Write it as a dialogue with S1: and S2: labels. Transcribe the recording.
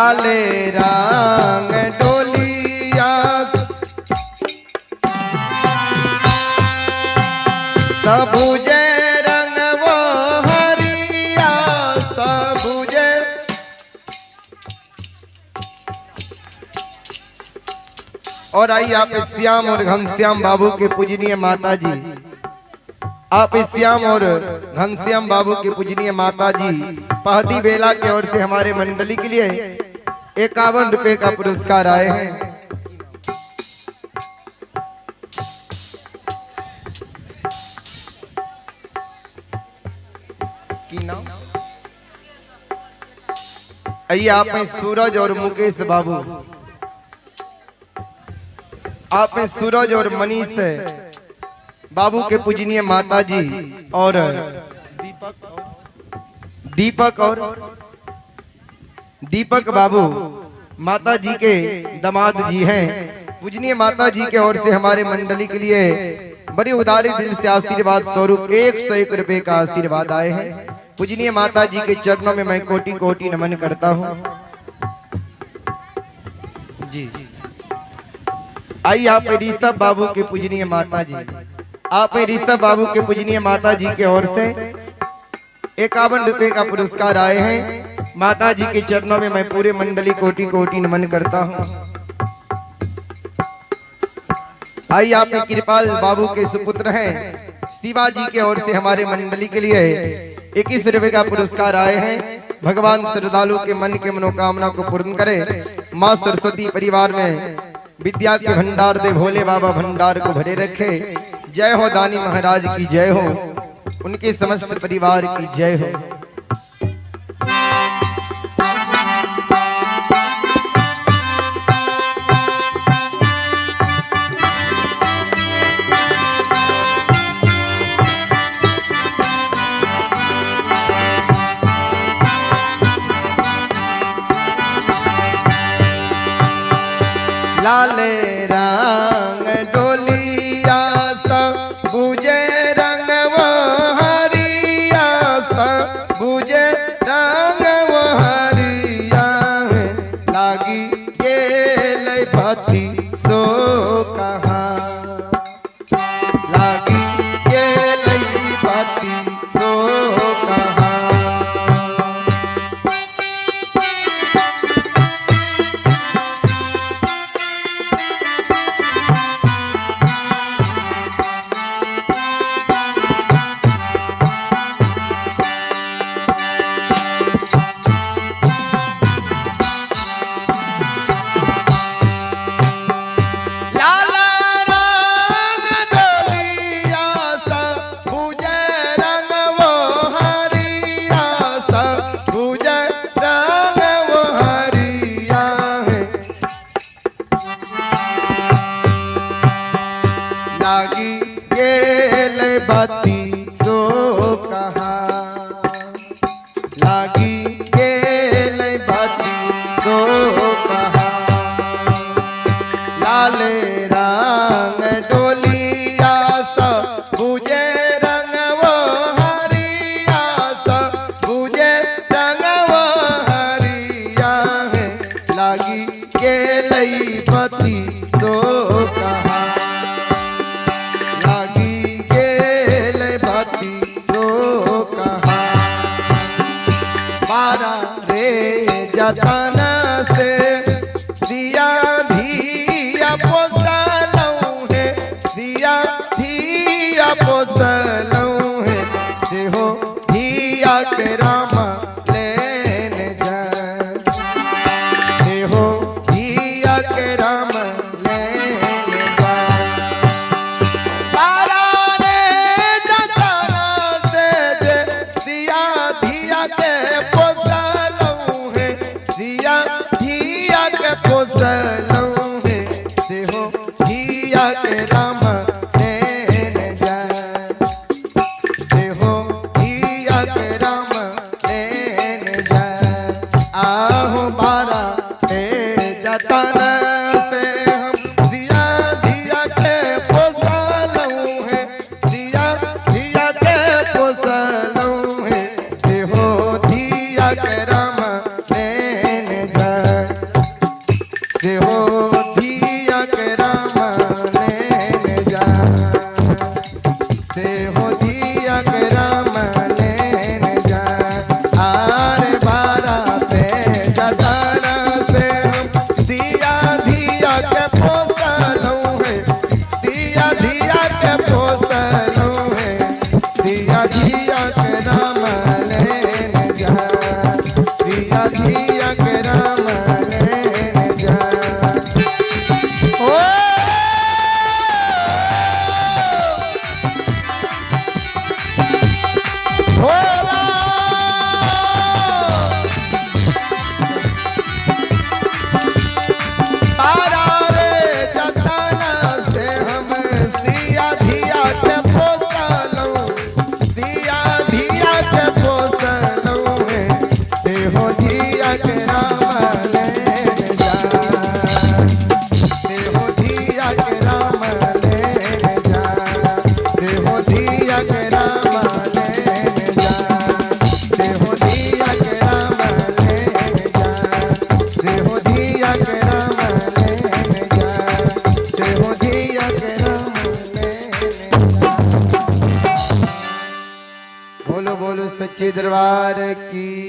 S1: लाले रंग डोलिया सबुजे रंग वो हरिया सबुजे। और आइए आप श्याम और घनश्याम बाबू के पूजनीय माता जी, आप श्याम और घनश्याम बाबू की पूजनीय माता जी पहदी बेला की ओर से हमारे मंडली के लिए 51 रुपए का पुरस्कार आए हैं। आइए आप में सूरज और मुकेश बाबू, आप में सूरज और मनीष बाबू के पूजनीय माता जी और दीपक बाबू माता जी के दामाद जी हैं। पूजनीय माता जी के ओर से हमारे मंडली के लिए बड़ी उदारी दिल से आशीर्वाद स्वरूप 101 रुपए का आशीर्वाद आए हैं। पूजनीय माता जी के चरणों में मैं कोटि कोटि नमन करता हूँ जी। आइए आप ऋषभ बाबू के पूजनीय माता जी, आप ऋषभ बाबू के पूजनीय माता जी के ओर से 51 रुपए का पुरस्कार आए हैं। माता जी के चरणों में मैं पूरे मंडली कोटि कोटि नमन करता हूँ। आइए आप कृपाल बाबू के सुपुत्र हैं शिवाजी के ओर से हमारे मंडली के लिए 21 रुपए का पुरस्कार आए हैं। भगवान श्रद्धालु के मन के मनोकामना को पूर्ण करे। माँ सरस्वती परिवार में विद्या के भंडार दे, भोले बाबा भंडार को भरे रखे। जय हो दानी महाराज की जय हो, उनके समस्त परिवार की जय हो। लाले रंग डोलिया सबुजे रंग वो हरिया सबुजे रंग वो हरिया लागी गेल पति सो कहाँ, लागी गेल पति सो कहाँ। लागी गेल बत्ती सो कहाँ, लागी गेल बत्ती सो कहाँ। लाले रंग डोलिया सबुजे रंग वो हरिया सबुजे रंग वो हरिया लागी गेल बत्ती सो कहाँ, जतन से दिया धिया पोसलऊं है, दिया धिया पोसलऊं है। सेहो धिया के रामा लेने जाए, सेहो धिया के राम लेने जाए। पारा रे जतन से दिया धिया के पोसलऊं है, सेहो धिया के राम लेने जाए। दरबार की